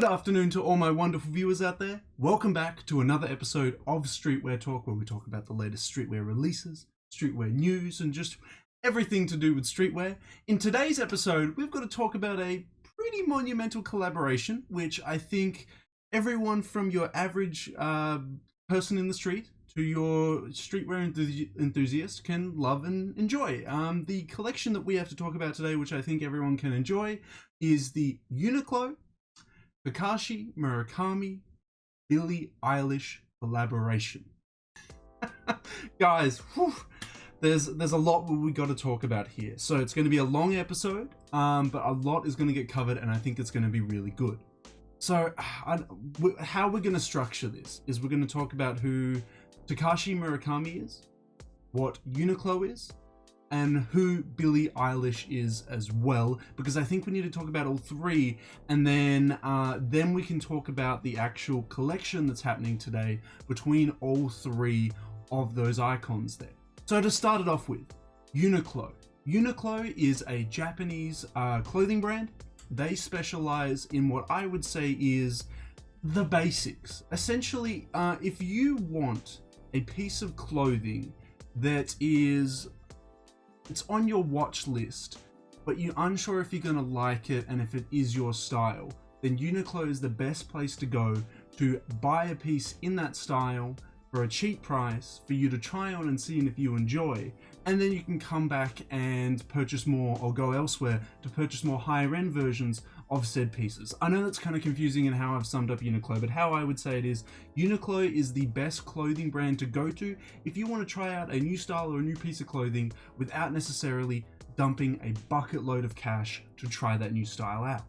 Good afternoon to all my wonderful viewers out there. Welcome back to another episode of Streetwear Talk, where we talk about the latest streetwear releases, streetwear news, and just everything to do with streetwear. In today's episode, we've got to talk about a pretty monumental collaboration, which I think everyone from your average person in the street to your streetwear enthusiast can love and enjoy. The collection that we have to talk about today, which I think everyone can enjoy, is the Uniqlo Takashi Murakami Billie Eilish collaboration. Guys, whew, there's a lot we got to talk about here. So it's going to be a long episode, but a lot is going to get covered, and I think it's going to be really good. So how we're going to structure this is we're going to talk about who Takashi Murakami is, what Uniqlo is, and who Billie Eilish is as well, because I think we need to talk about all three, and then we can talk about the actual collection that's happening today between all three of those icons there. So to start it off with, Uniqlo. Uniqlo is a Japanese clothing brand. They specialize in what I would say is the basics. Essentially, if you want a piece of clothing that it's on your watch list, but you're unsure if you're going to like it and if it is your style, then Uniqlo is the best place to go to buy a piece in that style for a cheap price for you to try on and see if you enjoy, and then you can come back and purchase more or go elsewhere to purchase more higher end versions of said pieces. I know that's kind of confusing in how I've summed up Uniqlo, but how I would say it is Uniqlo is the best clothing brand to go to if you want to try out a new style or a new piece of clothing without necessarily dumping a bucket load of cash to try that new style out.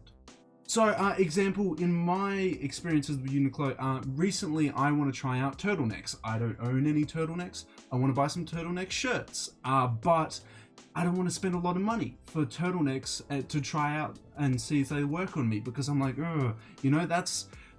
So, example, in my experiences with Uniqlo, recently I want to try out turtlenecks. I don't own any turtlenecks. I want to buy some turtleneck shirts, but I don't want to spend a lot of money for turtlenecks to try out and see if they work on me, because I'm like,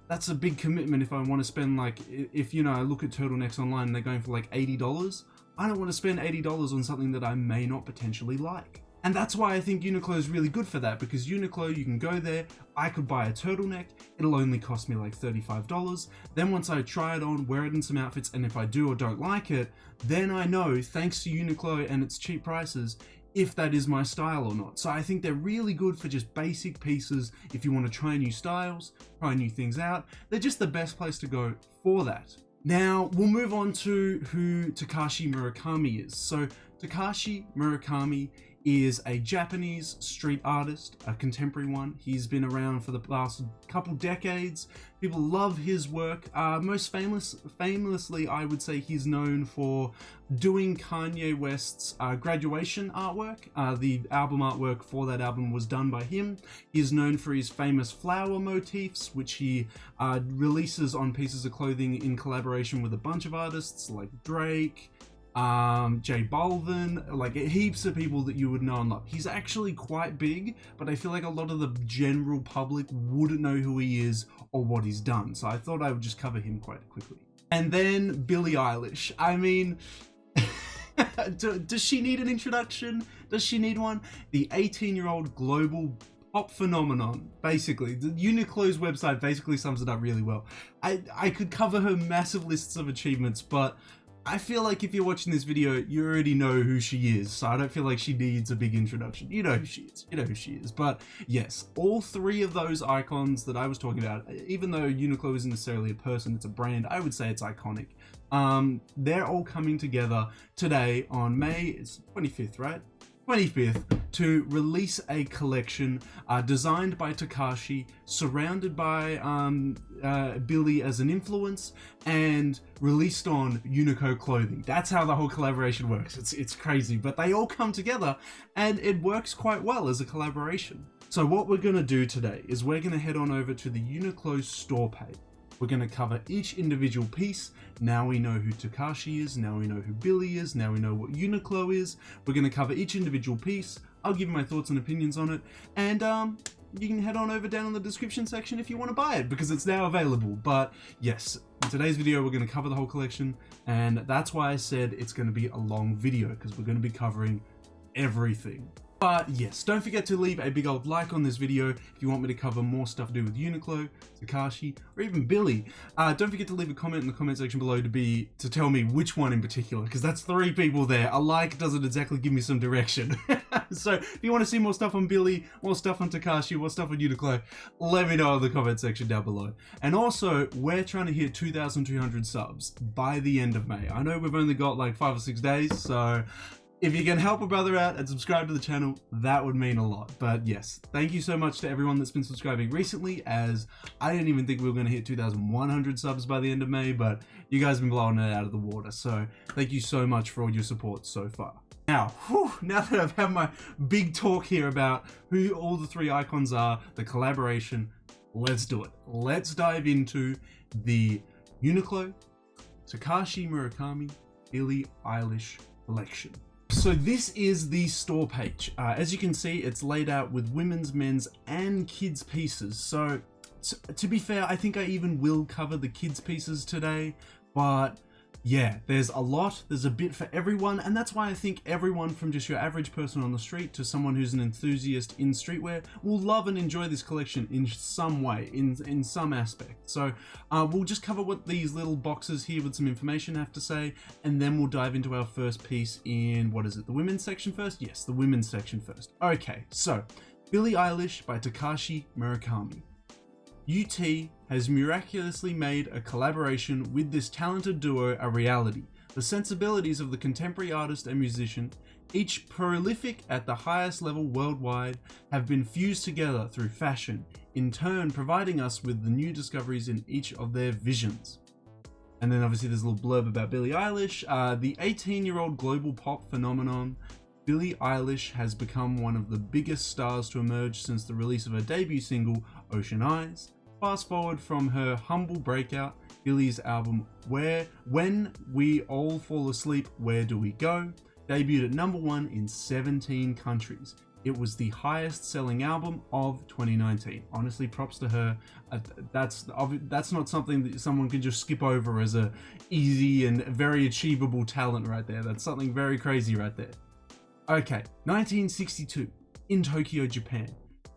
that's a big commitment if I want to spend, like, if, I look at turtlenecks online and they're going for like $80, I don't want to spend $80 on something that I may not potentially like. And that's why I think Uniqlo is really good for that, because Uniqlo, you can go there, I could buy a turtleneck, it'll only cost me like $35. Then once I try it on, wear it in some outfits, and if I do or don't like it, then I know, thanks to Uniqlo and its cheap prices, if that is my style or not. So I think they're really good for just basic pieces. If you want to try new styles, try new things out, they're just the best place to go for that. Now, we'll move on to who Takashi Murakami is. So Takashi Murakami is a Japanese street artist, a contemporary one. He's been around for the past couple decades. People love his work. Most famously, I would say he's known for doing Kanye West's graduation artwork. The album artwork for that album was done by him. He's known for his famous flower motifs, which he releases on pieces of clothing in collaboration with a bunch of artists like Drake, J Balvin, like heaps of people that you would know and love. He's actually quite big, but I feel like a lot of the general public wouldn't know who he is or what he's done. So I thought I would just cover him quite quickly. And then Billie Eilish. I mean, does she need an introduction? Does she need one? The 18-year-old global pop phenomenon, basically. The Uniqlo's website basically sums it up really well. I could cover her massive lists of achievements, but I feel like if you're watching this video, you already know who she is, so I don't feel like she needs a big introduction. You know who she is. You know who she is. But yes, all three of those icons that I was talking about, even though Uniqlo isn't necessarily a person, it's a brand, I would say it's iconic. They're all coming together today on May, it's 25th, right? 25th, to release a collection designed by Takashi, surrounded by Billie as an influence, and released on Uniqlo clothing. That's how the whole collaboration works. It's crazy, but they all come together and it works quite well as a collaboration. So what we're gonna do today is we're gonna head on over to the Uniqlo store page. We're going to cover each individual piece. Now we know who Takashi is, now we know who Billie is, now we know what Uniqlo is. We're going to cover each individual piece. I'll give you my thoughts and opinions on it, and you can head on over down in the description section if you want to buy it, because it's now available. But yes, in today's video we're going to cover the whole collection, and that's why I said it's going to be a long video, because we're going to be covering everything. But yes, don't forget to leave a big old like on this video if you want me to cover more stuff to do with Uniqlo, Takashi, or even Billie. Don't forget to leave a comment in the comment section below to tell me which one in particular, because that's 3 people there. A like doesn't exactly give me some direction. So if you want to see more stuff on Billie, more stuff on Takashi, more stuff on Uniqlo, let me know in the comment section down below. And also, we're trying to hit 2,200 subs by the end of May. I know we've only got like 5 or 6 days, so if you can help a brother out and subscribe to the channel, that would mean a lot. But yes, thank you so much to everyone that's been subscribing recently, as I didn't even think we were going to hit 2,100 subs by the end of May, but you guys have been blowing it out of the water. So thank you so much for all your support so far. Now, now that I've had my big talk here about who all the 3 icons are, the collaboration, let's do it. Let's dive into the Uniqlo Takashi Murakami Billie Eilish collection. So this is the store page. As you can see, it's laid out with women's, men's, and kids pieces. So to be fair, I think I even will cover the kids pieces today, but yeah, there's a lot, there's a bit for everyone, and that's why I think everyone from just your average person on the street to someone who's an enthusiast in streetwear will love and enjoy this collection in some way, in some aspect. So we'll just cover what these little boxes here with some information have to say, and then we'll dive into our first piece in, what is it, the women's section first? Yes, the women's section first. Okay, so Billie Eilish by Takashi Murakami. UT has miraculously made a collaboration with this talented duo a reality. The sensibilities of the contemporary artist and musician, each prolific at the highest level worldwide, have been fused together through fashion, in turn providing us with the new discoveries in each of their visions. And then obviously there's a little blurb about Billie Eilish. The 18-year-old global pop phenomenon, Billie Eilish has become one of the biggest stars to emerge since the release of her debut single, Ocean Eyes. Fast forward from her humble breakout, Billie's album When We All Fall Asleep, Where Do We Go? Debuted at #1 in 17 countries. It was the highest selling album of 2019. Honestly, props to her. That's not something that someone can just skip over as a easy and very achievable talent right there. That's something very crazy right there. Okay, 1962, in Japan.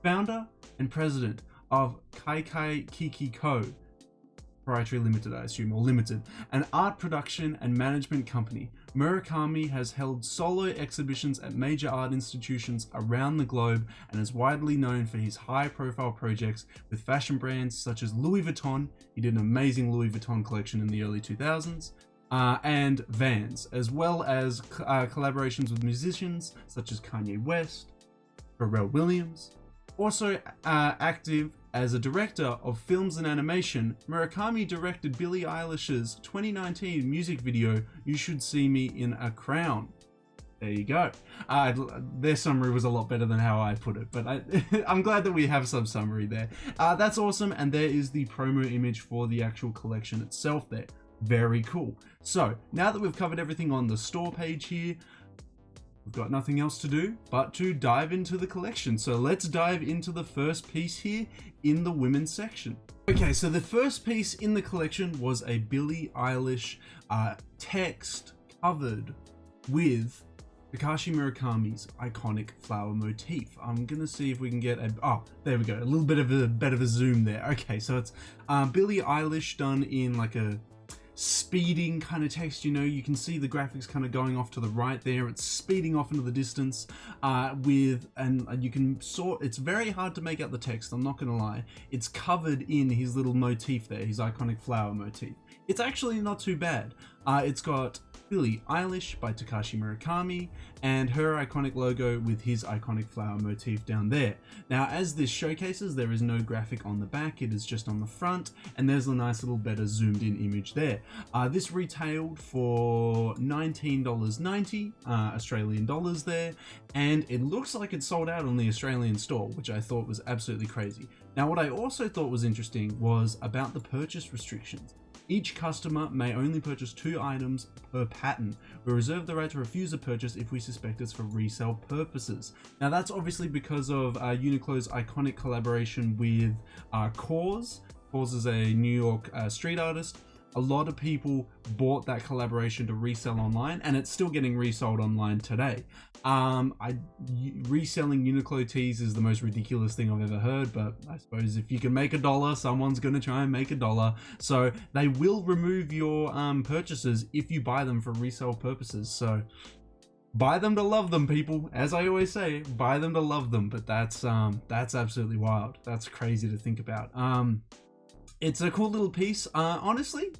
Founder and president of Kaikai Kiki Co. Proprietary Limited, I assume, or Limited, an art production and management company. Murakami has held solo exhibitions at major art institutions around the globe and is widely known for his high-profile projects with fashion brands such as Louis Vuitton. He did an amazing Louis Vuitton collection in the early 2000s. And Vans, as well as collaborations with musicians such as Kanye West, Pharrell Williams. Also active as a director of films and animation, Murakami directed Billie Eilish's 2019 music video, You Should See Me in a Crown. There you go. Their summary was a lot better than how I put it, but I'm glad that we have some summary there. That's awesome, and there is the promo image for the actual collection itself there. Very cool. So, now that we've covered everything on the store page here, we've got nothing else to do but to dive into the collection. So let's dive into the first piece here in the women's section. Okay, so the first piece in the collection was a Billie Eilish text covered with Takashi Murakami's iconic flower motif. I'm gonna see if we can get there we go, a little bit of a zoom there. Okay, so it's Billie Eilish done in like a speeding kind of text. You know, you can see the graphics kind of going off to the right there. It's speeding off into the distance and you can sort, it's very hard to make out the text, I'm not gonna lie. It's covered in his little motif there, his iconic flower motif. It's actually not too bad. It's got Billie Eilish by Takashi Murakami and her iconic logo with his iconic flower motif down there. Now, as this showcases, there is no graphic on the back, it is just on the front, and there's a nice little better zoomed in image there. This retailed for $19.90 Australian dollars there, and it looks like it sold out on the Australian store, which I thought was absolutely crazy. Now, what I also thought was interesting was about the purchase restrictions. Each customer may only purchase 2 items per pattern. We reserve the right to refuse a purchase if we suspect it's for resale purposes. Now that's obviously because of Uniqlo's iconic collaboration with Cause. Cause is a New York street artist. A lot of people bought that collaboration to resell online, and it's still getting resold online today. Reselling Uniqlo tees is the most ridiculous thing I've ever heard, but I suppose if you can make $1, someone's gonna try and make $1. So they will remove your purchases if you buy them for resale purposes. So buy them to love them, people. As I always say, buy them to love them. But that's absolutely wild. That's crazy to think about. It's a cool little piece. Honestly,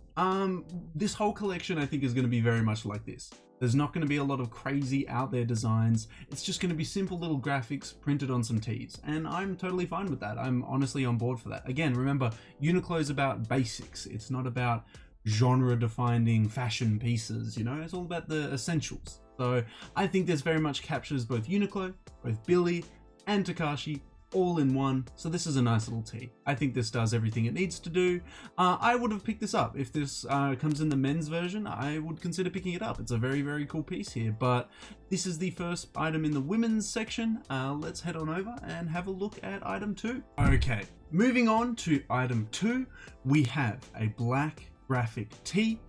this whole collection I think is going to be very much like this. There's not going to be a lot of crazy out there designs. It's just going to be simple little graphics printed on some tees. And I'm totally fine with that. I'm honestly on board for that. Again, remember, Uniqlo is about basics. It's not about genre-defining fashion pieces, you know? It's all about the essentials. So I think this very much captures both Uniqlo, both Billie and Takashi, all in one. So this is a nice little tee. I think this does everything it needs to do. I would have picked this up. If this comes in the men's version, I would consider picking it up. It's a very, very cool piece here, but this is the first item in the women's section. Let's head on over and have a look at item 2. Okay, moving on to item 2, we have a black graphic tee.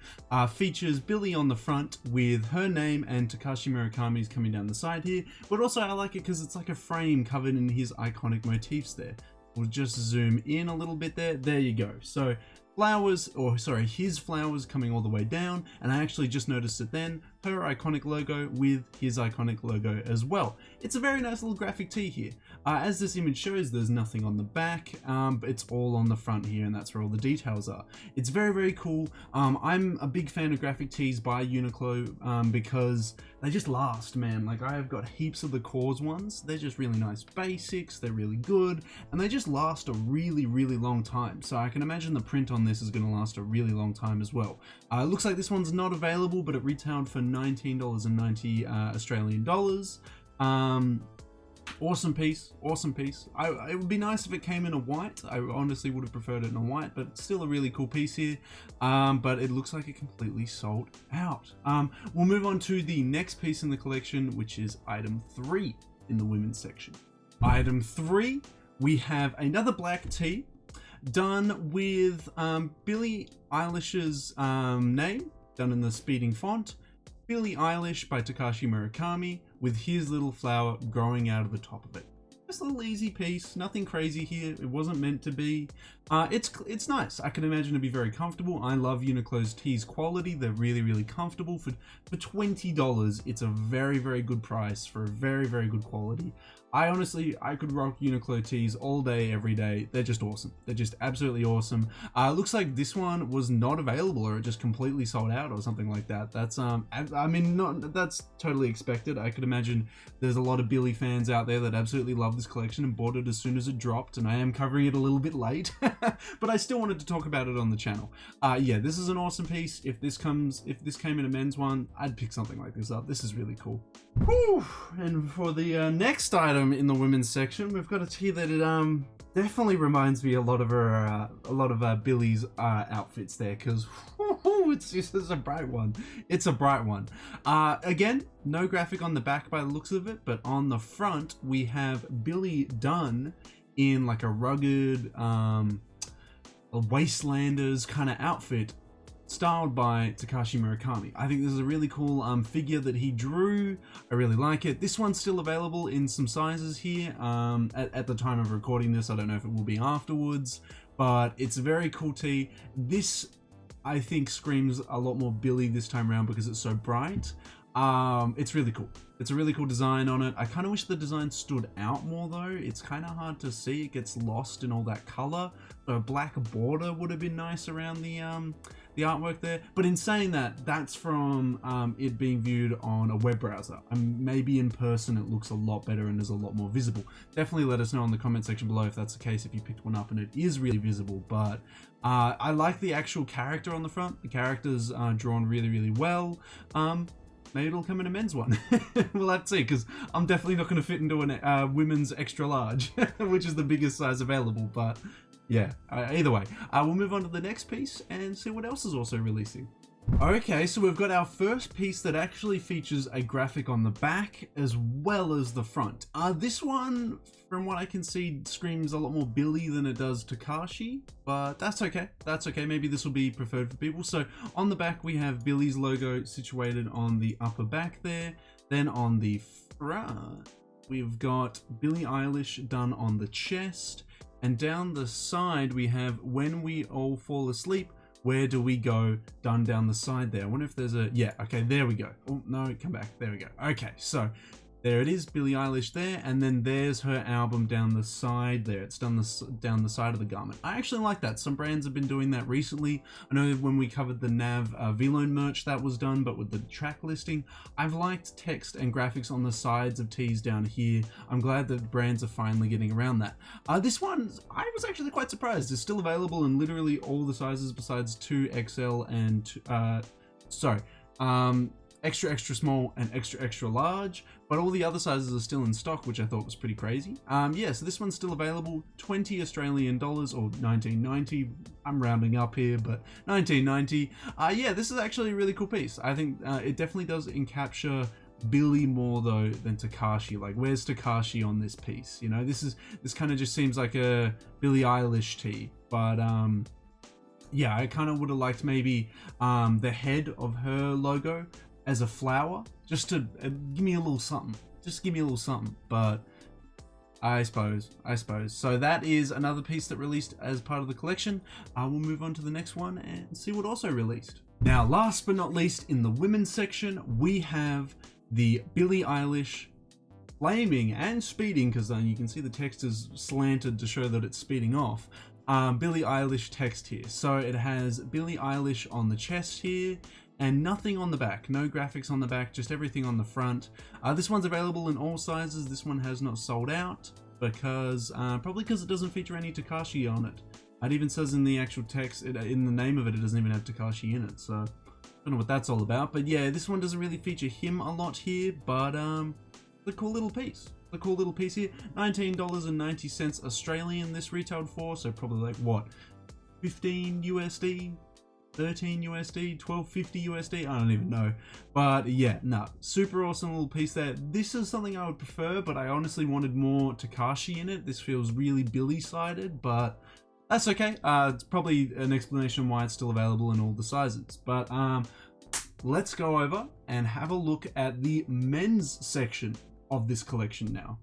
Features Billie on the front with her name and Takashi Murakami's coming down the side here, but also I like it because it's like a frame covered in his iconic motifs there. We'll just zoom in a little bit there. There you go. So his flowers coming all the way down, and I actually just noticed it then, her iconic logo with his iconic logo as well. It's a very nice little graphic tee here. As this image shows, there's nothing on the back, but it's all on the front here, and that's where all the details are. It's very, very cool. I'm a big fan of graphic tees by Uniqlo because they just last, man. Like, I have got heaps of the Cause ones. They're just really nice basics, they're really good, and they just last a really, really long time. So I can imagine the print on this is going to last a really long time as well. It looks like this one's not available, but it retailed for $19.90 Australian dollars. Awesome piece, awesome piece. It would be nice if it came in a white. I honestly would have preferred it in a white, but it's still a really cool piece here. But it looks like it completely sold out. We'll move on to the next piece in the collection, which is item 3 in the women's section. Item 3, we have another black tee done with Billie Eilish's name, done in the speeding font. Billie Eilish by Takashi Murakami with his little flower growing out of the top of it. Just a little easy piece, nothing crazy here. It wasn't meant to be. It's nice. I can imagine it'd be very comfortable. I love Uniqlo's tees quality. They're really, really comfortable. For $20, it's a very, very good price for a very, very good quality. I could rock Uniqlo tees all day, every day. They're just awesome. They're just absolutely awesome. Looks like this one was not available, or it just completely sold out or something like that. That's, I mean, that's totally expected. I could imagine there's a lot of Billie fans out there that absolutely love this collection and bought it as soon as it dropped, and I am covering it a little bit late, but I still wanted to talk about it on the channel. Yeah, this is an awesome piece. If this came in a men's one, I'd pick something like this up. This is really cool. Whew. And for the next item in the women's section, we've got a tee that it definitely reminds me a lot of Billie's outfits there, because it's a bright one. It's a bright one. Again, no graphic on the back by the looks of it, but on the front we have Billie done in like a rugged a wastelanders kind of outfit, styled by Takashi Murakami. I think this is a really cool figure that he drew. I really like it. This one's still available in some sizes here at the time of recording this. I don't know if it will be afterwards, but it's a very cool tee. This, I think, screams a lot more Billie this time around because it's so bright. It's really cool. It's a really cool design on it. I kind of wish the design stood out more though. It's kind of hard to see. It gets lost in all that color. So a black border would have been nice around the artwork there. But in saying that, that's from it being viewed on a web browser. Maybe in person it looks a lot better and is a lot more visible. Definitely let us know in the comment section below if that's the case, if you picked one up and it is really visible. But I like the actual character on the front. The character's drawn really, really well. Maybe it'll come in a men's one. We'll have to see, because I'm definitely not going to fit into a women's extra large, which is the biggest size available. But yeah, either way, we'll move on to the next piece and see what else is also releasing. Okay, so we've got our first piece that actually features a graphic on the back as well as the front. This one, from what I can see, screams a lot more Billie than it does Takashi, but that's okay. That's okay. Maybe this will be preferred for people. So on the back, we have Billie's logo situated on the upper back there. Then on the front, we've got Billie Eilish done on the chest. And down the side, we have When We All Fall Asleep, Where Do We Go, done down the side there. I wonder if there's a, yeah, okay, there we go. Oh, no, come back, there we go. Okay, so there it is, Billie Eilish there, and then there's her album down the side there. It's done down the side of the garment. I actually like that. Some brands have been doing that recently. I know when we covered the Nav V-Lone merch, that was done, but with the track listing, I've liked text and graphics on the sides of tees down here. I'm glad that brands are finally getting around that. This one, I was actually quite surprised. It's still available in literally all the sizes besides 2XL and, extra extra small and extra extra large, but all the other sizes are still in stock, which I thought was pretty crazy. Yeah, so this one's still available, 20 Australian dollars or 19.90. I'm rounding up here, but 19.90. Yeah, this is actually a really cool piece. I think it definitely does encapture Billie more though than Takashi. Like, where's Takashi on this piece? You know, this kind of just seems like a Billie Eilish tee, but yeah, I kind of would have liked maybe the head of her logo as a flower, just to give me a little something. Just give me a little something. But I suppose. So that is another piece that released as part of the collection. We'll move on to the next one and see what also released. Now, last but not least, in the women's section, we have the Billie Eilish flaming and speeding, because you can see the text is slanted to show that it's speeding off. Billie Eilish text here. So it has Billie Eilish on the chest here, and nothing on the back. No graphics on the back, just everything on the front. This one's available in all sizes. This one has not sold out because probably because it doesn't feature any Takashi on it. It even says in the actual text, in the name of it, it doesn't even have Takashi in it. So I don't know what that's all about. But yeah, this one doesn't really feature him a lot here, but it's a cool little piece. A cool little piece here. $19.90 Australian this retailed for, so probably like what, 15 USD? 13 USD, 12.50 USD, I don't even know. But yeah, no, super awesome little piece there. This is something I would prefer, but I honestly wanted more Takashi in it. This feels really Billie-sided, but that's okay. It's probably an explanation why it's still available in all the sizes. But let's go over and have a look at the men's section of this collection now.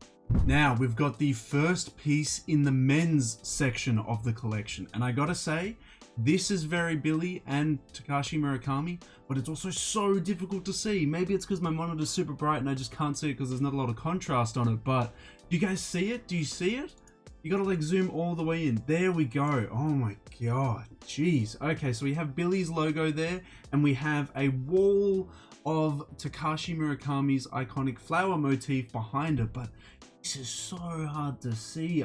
Now, we've got the first piece in the men's section of the collection, and I gotta say, this is very Billie and Takashi Murakami, but it's also so difficult to see. Maybe it's because my monitor's super bright and I just can't see it because there's not a lot of contrast on it, but do you guys see it? Do you see it? You gotta like zoom all the way in. There we go. Oh my god. Jeez. Okay, so we have Billie's logo there, and we have a wall of Takashi Murakami's iconic flower motif behind it, but this is so hard to see.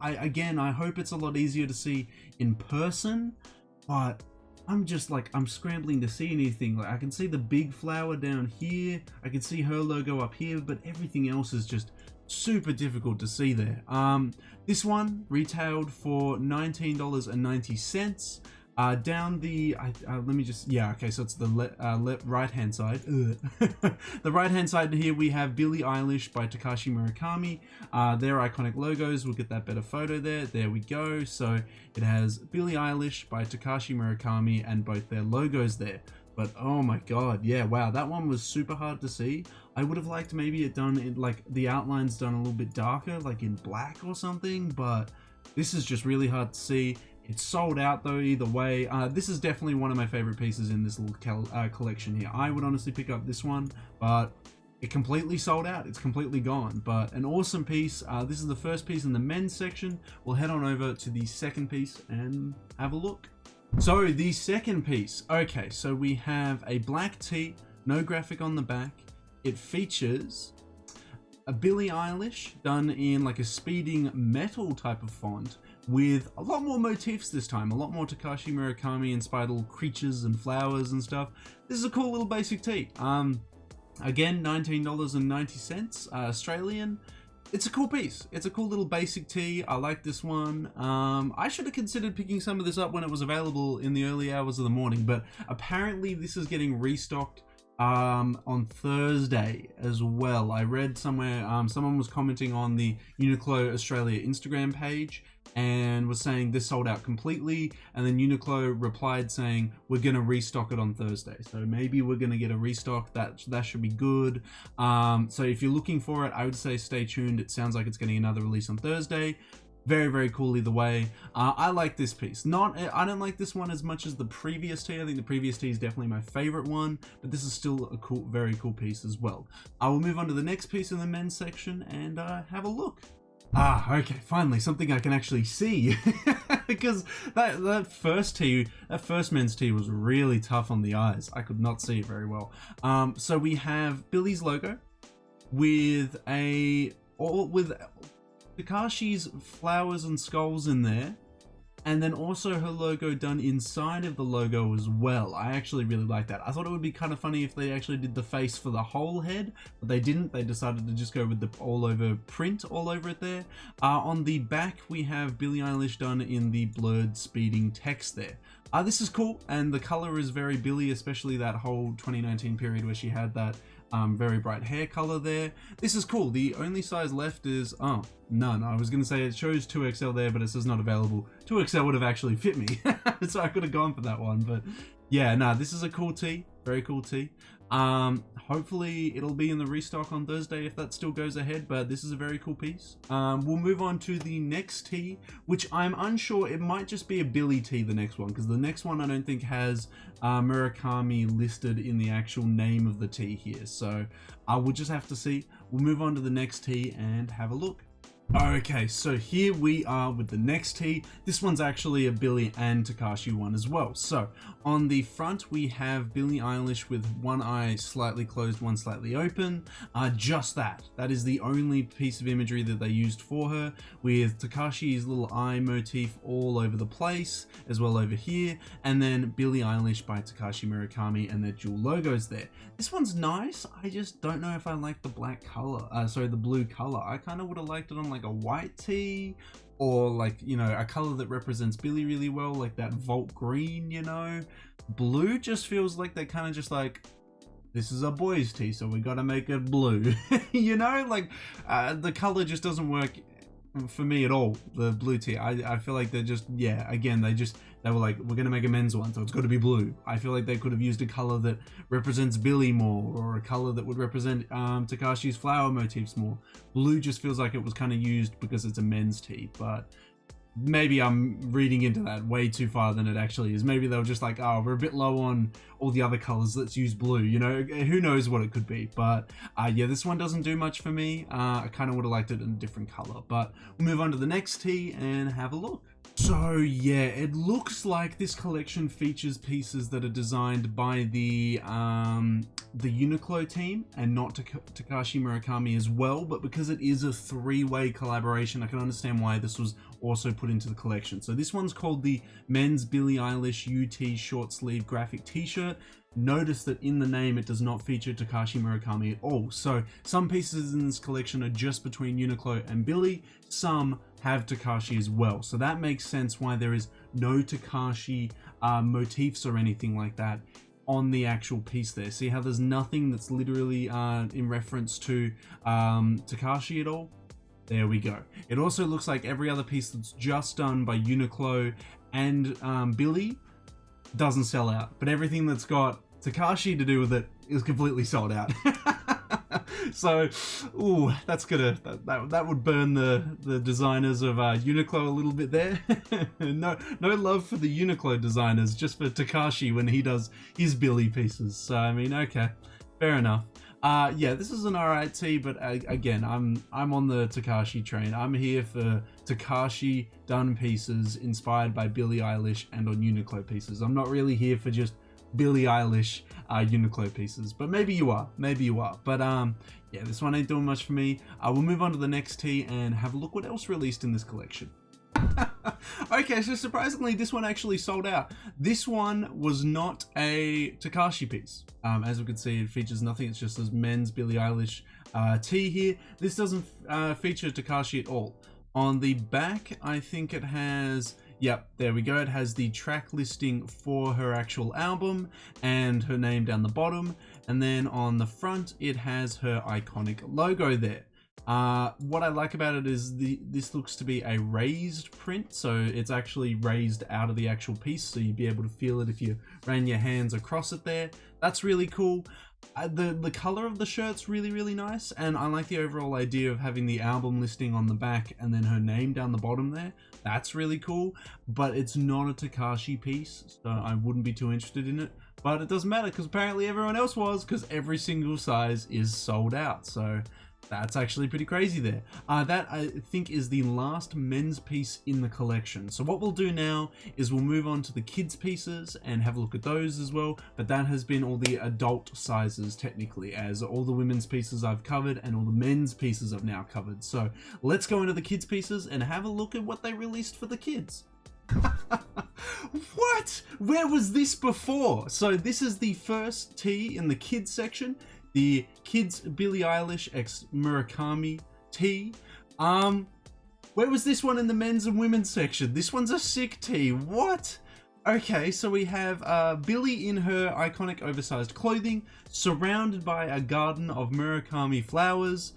Again, I hope it's a lot easier to see in person, but I'm scrambling to see anything. Like, I can see the big flower down here, I can see her logo up here, but everything else is just super difficult to see there. This one retailed for $19.90. Down the, let me just, yeah, okay, so it's the right hand side. The right hand side here we have Billie Eilish by Takashi Murakami. Their iconic logos, we'll get that better photo there. There we go. So it has Billie Eilish by Takashi Murakami and both their logos there. But oh my god, yeah, wow, that one was super hard to see. I would have liked maybe it done in, like, the outlines done a little bit darker, like in black or something, but this is just really hard to see. It's sold out though either way. This is definitely one of my favorite pieces in this little collection here. I would honestly pick up this one, but it completely sold out. It's completely gone, but an awesome piece. This is the first piece in the men's section. We'll head on over to the second piece and have a look. So the second piece, okay, so we have a black tee, no graphic on the back. It features a Billie Eilish done in like a speeding metal type of font with a lot more motifs this time, a lot more Takashi Murakami inspired little creatures and flowers and stuff. This is a cool little basic tee. Again, $19.90 Australian. it's a cool piece. It's a cool little basic tee. I like this one. I should have considered picking some of this up when it was available in the early hours of the morning, but apparently this is getting restocked on Thursday as well. I read somewhere, someone was commenting on the Uniqlo Australia Instagram page and was saying this sold out completely, and then Uniqlo replied saying we're gonna restock it on Thursday, so maybe we're gonna get a restock. That should be good. So if you're looking for it, I would say stay tuned. It sounds like it's getting another release on Thursday. Very, very cool either way. I like this piece. I don't like this one as much as the previous tee. I think the previous tee is definitely my favorite one, but this is still a cool, very cool piece as well. I will move on to the next piece in the men's section and have a look. Okay, finally something I can actually see. Because that first men's tee was really tough on the eyes. I could not see it very well. So we have Billie's logo with Takashi's flowers and skulls in there, and then also her logo done inside of the logo as well. I actually really like that. I thought it would be kind of funny if they actually did the face for the whole head, but they didn't. They decided to just go with the all over print all over it there. On the back we have Billie Eilish done in the blurred speeding text there. This is cool, and the color is very Billie, especially that whole 2019 period where she had that very bright hair color there. This is cool. The only size left is none. I was gonna say it shows 2XL there, but it says not available. 2XL would have actually fit me, so I could have gone for that one. But yeah, no, this is a cool tee. Very cool tee. Hopefully it'll be in the restock on Thursday if that still goes ahead, but this is a very cool piece. We'll move on to the next tee, which I'm unsure. It might just be a Billie tee, the next one, because the next one I don't think has Murakami listed in the actual name of the tee here. So we'll just have to see. We'll move on to the next tee and have a look. Okay, so here we are with the next tee. This one's actually a Billie and Takashi one as well. So on the front we have Billie Eilish with one eye slightly closed, one slightly open. Just that. That is the only piece of imagery that they used for her, with Takashi's little eye motif all over the place, as well over here, and then Billie Eilish by Takashi Murakami and their dual logos there. This one's nice. I just don't know if I like the black color. The blue color. I kind of would have liked it on like a white tee, or like, you know, a color that represents Billie really well, like that Volt green, you know. Blue just feels like they're kind of just like, this is a boys tee, so we gotta make it blue. You know, like the color just doesn't work for me at all. The blue tee, I feel like they're just, yeah, again, they were like, we're gonna make a men's one, so it's got to be blue. I feel like they could have used a color that represents Billie more, or a color that would represent Takashi's flower motifs more. Blue just feels like it was kind of used because it's a men's tee, but maybe I'm reading into that way too far than it actually is. Maybe they were just like, oh, we're a bit low on all the other colors, let's use blue, you know. Who knows what it could be. But yeah, this one doesn't do much for me. I kind of would have liked it in a different color, but we'll move on to the next tee and have a look. So yeah, it looks like this collection features pieces that are designed by the Uniqlo team and not Takashi Murakami as well, but because it is a three-way collaboration, I can understand why this was also put into the collection. So this one's called the Men's Billie Eilish UT Short Sleeve Graphic T-shirt. Notice that in the name it does not feature Takashi Murakami at all. So some pieces in this collection are just between Uniqlo and Billie, some have Takashi as well. So that makes sense why there is no Takashi motifs or anything like that on the actual piece there. See how there's nothing that's literally in reference to Takashi at all? There we go. It also looks like every other piece that's just done by Uniqlo and Billie doesn't sell out, but everything that's got Takashi to do with it is completely sold out. So, ooh, that's gonna that would burn the designers of Uniqlo a little bit there. no love for the Uniqlo designers, just for Takashi when he does his Billie pieces. So I mean, okay, fair enough. Yeah, this is an alright tee, but again, I'm on the Takashi train. I'm here for Takashi done pieces inspired by Billie Eilish and on Uniqlo pieces. I'm not really here for just Billie Eilish Uniqlo pieces, but maybe you are. But yeah, this one ain't doing much for me. We'll move on to the next tee and have a look what else released in this collection. Okay, so surprisingly, this one actually sold out. This one was not a Takashi piece. As we can see, it features nothing. It's just this men's Billie Eilish tee here. This doesn't feature Takashi at all. On the back, I think it has, yep, there we go. It has the track listing for her actual album and her name down the bottom. And then on the front, it has her iconic logo there. What I like about it is this looks to be a raised print, so it's actually raised out of the actual piece, so you'd be able to feel it if you ran your hands across it there. That's really cool. The color of the shirt's really nice, and I like the overall idea of having the album listing on the back and then her name down the bottom there. That's really cool, but it's not a Takashi piece, so I wouldn't be too interested in it. But it doesn't matter, because apparently everyone else was, because every single size is sold out, so that's actually pretty crazy there. That I think is the last men's piece in the collection. So what we'll do now is we'll move on to the kids pieces and have a look at those as well. But that has been all the adult sizes technically, as all the women's pieces I've covered and all the men's pieces I've now covered. So let's go into the kids pieces and have a look at what they released for the kids. What? Where was this before? So this is the first tee in the kids section. The kids Billie Eilish x Murakami tee. Where was this one in the men's and women's section? This one's a sick tee. What? Okay, so we have Billie in her iconic oversized clothing, surrounded by a garden of Murakami flowers.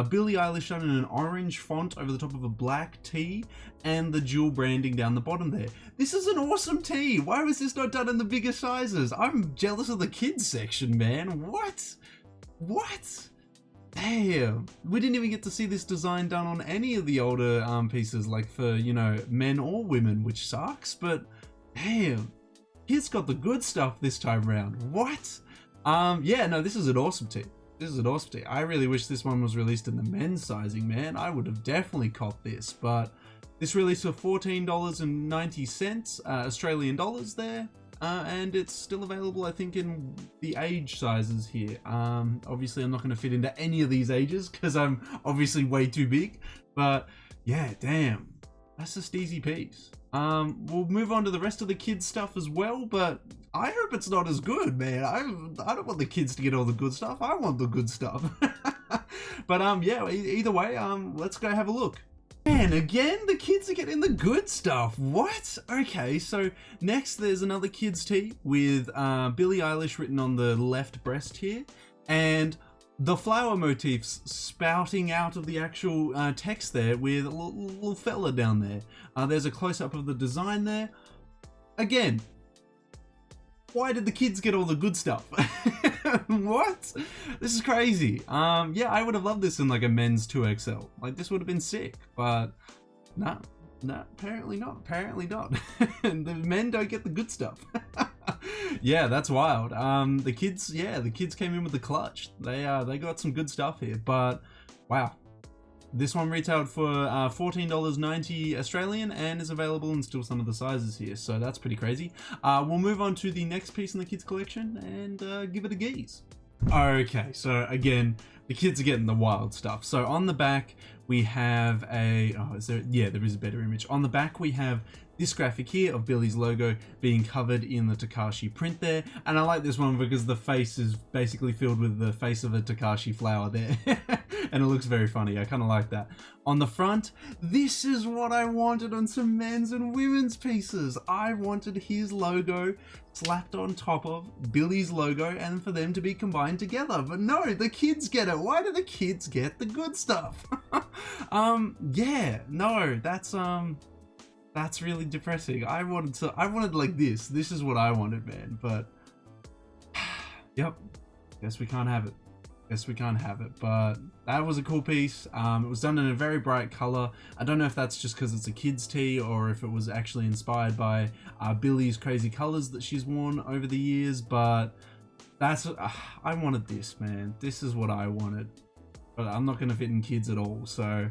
Billie Eilish done in an orange font over the top of a black tee, and the dual branding down the bottom there. This is an awesome tee. Why was this not done in the bigger sizes? I'm jealous of the kids section, man. What? What? Damn. We didn't even get to see this design done on any of the older pieces, like for, you know, men or women, which sucks, but damn. Kids got the good stuff this time around. What? Yeah, no, this is an awesome tee. This is an awesome tee. I really wish this one was released in the men's sizing, man. I would have definitely copped this, but this released for $14.90 Australian dollars there. And it's still available, I think, in the age sizes here. Obviously, I'm not going to fit into any of these ages because I'm obviously way too big. But yeah, damn, that's a steezy piece. We'll move on to the rest of the kids stuff as well, but I hope it's not as good, man. I don't want the kids to get all the good stuff. I want the good stuff. But yeah, either way, let's go have a look. Man, again, the kids are getting the good stuff. What? Okay, so next there's another kids tee with Billie Eilish written on the left breast here, and the flower motifs spouting out of the actual text there with a little fella down there. There's a close-up of the design there. Again, why did the kids get all the good stuff? What? This is crazy. Yeah, I would have loved this in like a men's 2XL. Like, this would have been sick, but no, apparently not. And the men don't get the good stuff. Yeah, that's wild. The kids came in with the clutch. They got some good stuff here, but wow. This one retailed for $14.90 Australian and is available in still some of the sizes here, so that's pretty crazy. We'll move on to the next piece in the kids collection and give it a gaze. Okay, so again, the kids are getting the wild stuff. So on the back we have a, there is a better image. On the back we have this graphic here of Billie's logo being covered in the Takashi print there. And I like this one because the face is basically filled with the face of a Takashi flower there. And it looks very funny. I kind of like that. On the front, this is what I wanted on some men's and women's pieces. I wanted his logo slapped on top of Billie's logo and for them to be combined together. But no, the kids get it. Why do the kids get the good stuff? Yeah, no, that's really depressing. I wanted like this. This is what I wanted, man. But yep, guess we can't have it. But that was a cool piece. It was done in a very bright color. I don't know if that's just because it's a kid's tee or if it was actually inspired by Billie's crazy colors that she's worn over the years. But that's I wanted this, man. This is what I wanted. But I'm not going to fit in kids at all. So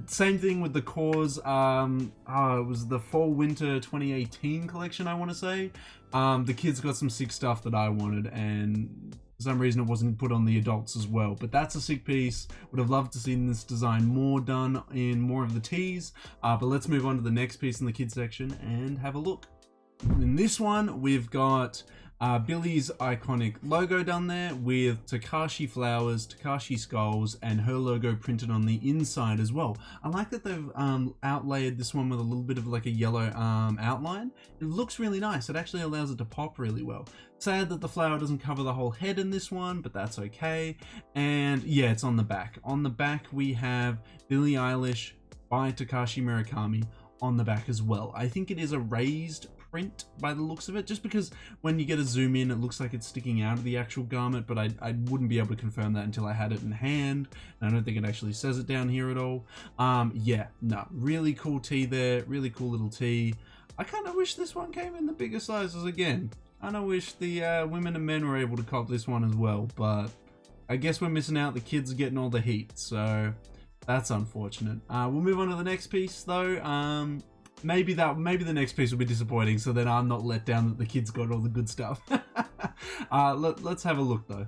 same thing with the cause. It was the fall winter 2018 collection, I want to say. The kids got some sick stuff that I wanted, and for some reason it wasn't put on the adults as well. But that's a sick piece. Would have loved to see this design more done in more of the tees. But let's move on to the next piece in the kids section and have a look. In this one, we've got Billie's iconic logo down there with Takashi flowers, Takashi skulls, and her logo printed on the inside as well. I like that they've outlayered this one with a little bit of like a yellow outline. It looks really nice. It actually allows it to pop really well. Sad that the flower doesn't cover the whole head in this one, but that's okay. And yeah, it's on the back. On the back we have Billie Eilish by Takashi Murakami on the back as well. I think it is a raised print by the looks of it, just because when you get a zoom in it looks like it's sticking out of the actual garment, but I wouldn't be able to confirm that until I had it in hand, and I don't think it actually says it down here at all. Yeah, no, really cool tee there, really cool little tee. I kind of wish this one came in the bigger sizes again. I kind of wish the women and men were able to cop this one as well, but I guess we're missing out. The kids are getting all the heat, so that's unfortunate. We'll move on to the next piece though. Maybe the next piece will be disappointing, so then I'm not let down that the kids got all the good stuff. Let's have a look though.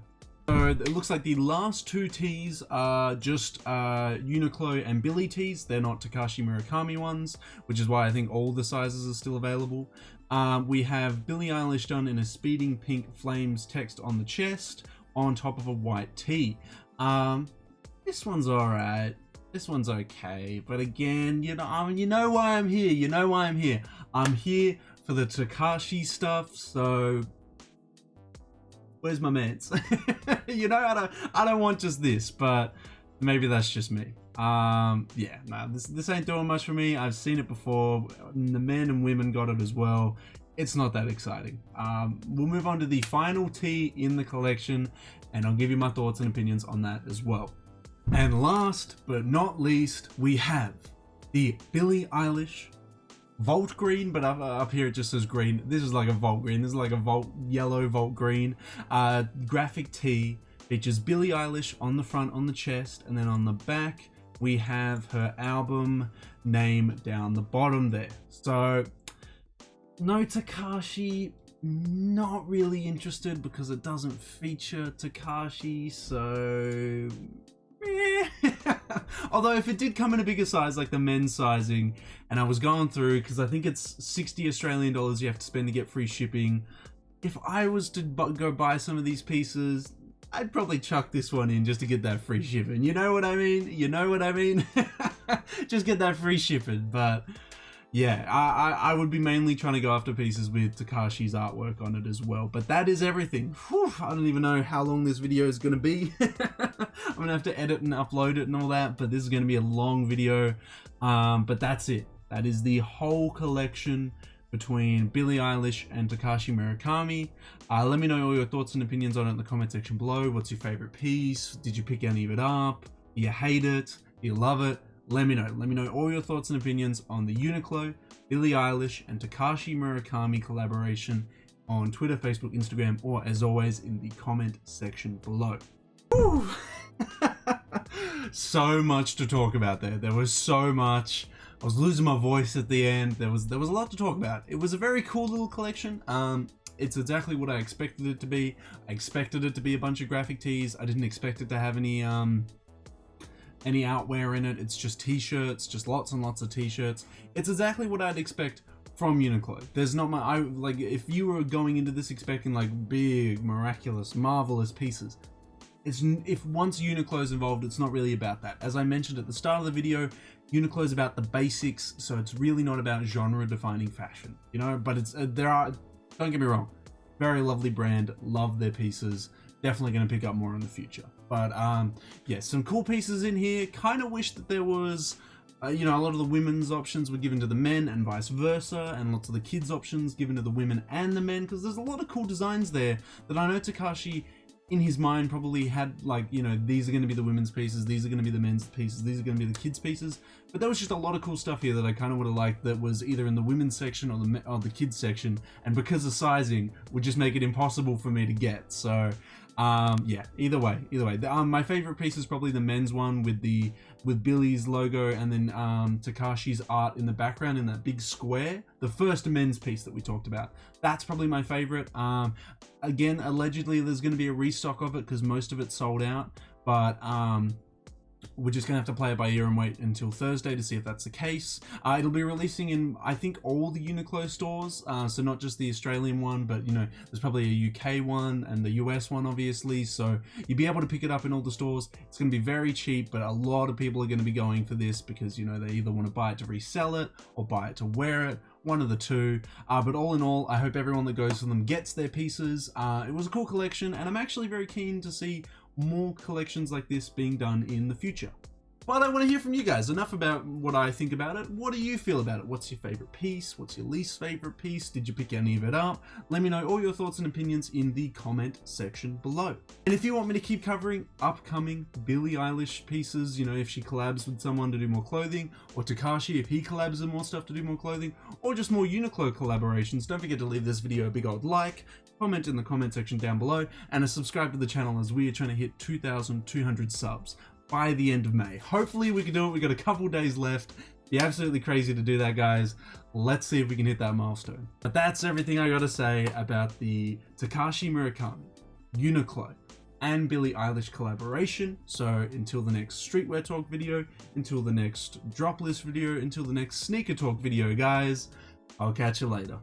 So it looks like the last two tees are just Uniqlo and Billie tees. They're not Takashi Murakami ones, which is why I think all the sizes are still available. We have Billie Eilish done in a speeding pink flames text on the chest on top of a white tee. This one's alright. This one's okay, but again, you know why I'm here. You know why I'm here. I'm here for the Takashi stuff. So, where's my meds? You know, I don't want just this, but maybe that's just me. Yeah, no, this ain't doing much for me. I've seen it before. The men and women got it as well. It's not that exciting. We'll move on to the final tee in the collection, and I'll give you my thoughts and opinions on that as well. And last but not least, we have the Billie Eilish Vault Green, but up here it just says green. This is like a Vault Green. This is like a Vault Yellow Vault Green. Graphic tee features Billie Eilish on the front, on the chest, and then on the back we have her album name down the bottom there. So no Takashi. Not really interested because it doesn't feature Takashi, so although if it did come in a bigger size like the men's sizing, and I was going through, because I think it's 60 Australian dollars you have to spend to get free shipping. If I was to go buy some of these pieces, I'd probably chuck this one in just to get that free shipping. You know what I mean? You know what I mean? Just get that free shipping. But yeah, I would be mainly trying to go after pieces with Takashi's artwork on it as well. But that is everything. Whew, I don't even know how long this video is going to be. I'm going to have to edit and upload it and all that. But this is going to be a long video. But that's it. That is the whole collection between Billie Eilish and Takashi Murakami. Let me know all your thoughts and opinions on it in the comment section below. What's your favorite piece? Did you pick any of it up? Do you hate it? Do you love it? Let me know. Let me know all your thoughts and opinions on the Uniqlo, Billie Eilish, and Takashi Murakami collaboration on Twitter, Facebook, Instagram, or as always in the comment section below. Woo! So much to talk about there. There was so much. I was losing my voice at the end. There was a lot to talk about. It was a very cool little collection. It's exactly what I expected it to be. I expected it to be a bunch of graphic tees. I didn't expect it to have any outwear in it. It's just t-shirts, just lots and lots of t-shirts. It's exactly what I'd expect from Uniqlo. There's not my, like, if you were going into this expecting like big, miraculous, marvelous pieces, if once Uniqlo's involved, it's not really about that. As I mentioned at the start of the video, Uniqlo's about the basics, so it's really not about genre-defining fashion, you know. But it's don't get me wrong, very lovely brand, love their pieces. Definitely going to pick up more in the future. But yeah, some cool pieces in here. Kind of wish that there was, you know, a lot of the women's options were given to the men and vice versa, and lots of the kids options given to the women and the men, because there's a lot of cool designs there that I know Takashi in his mind probably had, like, you know, these are going to be the women's pieces, these are going to be the men's pieces, these are going to be the kids pieces. But there was just a lot of cool stuff here that I kind of would have liked that was either in the women's section or the kids section, and because of sizing would just make it impossible for me to get. So yeah, either way, my favorite piece is probably the men's one with Billie's logo and then Takashi's art in the background in that big square. The first men's piece that we talked about, that's probably my favorite. Again, allegedly there's going to be a restock of it because most of it's sold out, but We're just gonna have to play it by ear and wait until Thursday to see if that's the case. It'll be releasing in, I think, all the Uniqlo stores, so not just the Australian one, but you know, there's probably a UK one and the US one, obviously. So you'll be able to pick it up in all the stores. It's gonna be very cheap, but a lot of people are gonna be going for this because, you know, they either want to buy it to resell it or buy it to wear it. One of the two. But all in all, I hope everyone that goes for them gets their pieces. It was a cool collection, and I'm actually very keen to see more collections like this being done in the future. But I want to hear from you guys. Enough about what I think about it. What do you feel about it? What's your favorite piece? What's your least favorite piece? Did you pick any of it up? Let me know all your thoughts and opinions in the comment section below. And if you want me to keep covering upcoming Billie Eilish pieces, you know, if she collabs with someone to do more clothing, or Takashi if he collabs with more stuff to do more clothing, or just more Uniqlo collaborations, don't forget to leave this video a big old like, comment in the comment section down below, and subscribe to the channel as we are trying to hit 2,200 subs by the end of May. Hopefully we can do it. We got a couple days left. Be absolutely crazy to do that, guys. Let's see if we can hit that milestone. But that's everything I gotta say about the Takashi Murakami, Uniqlo, and Billie Eilish collaboration. So until the next Streetwear Talk video, until the next Drop List video, until the next Sneaker Talk video, guys, I'll catch you later.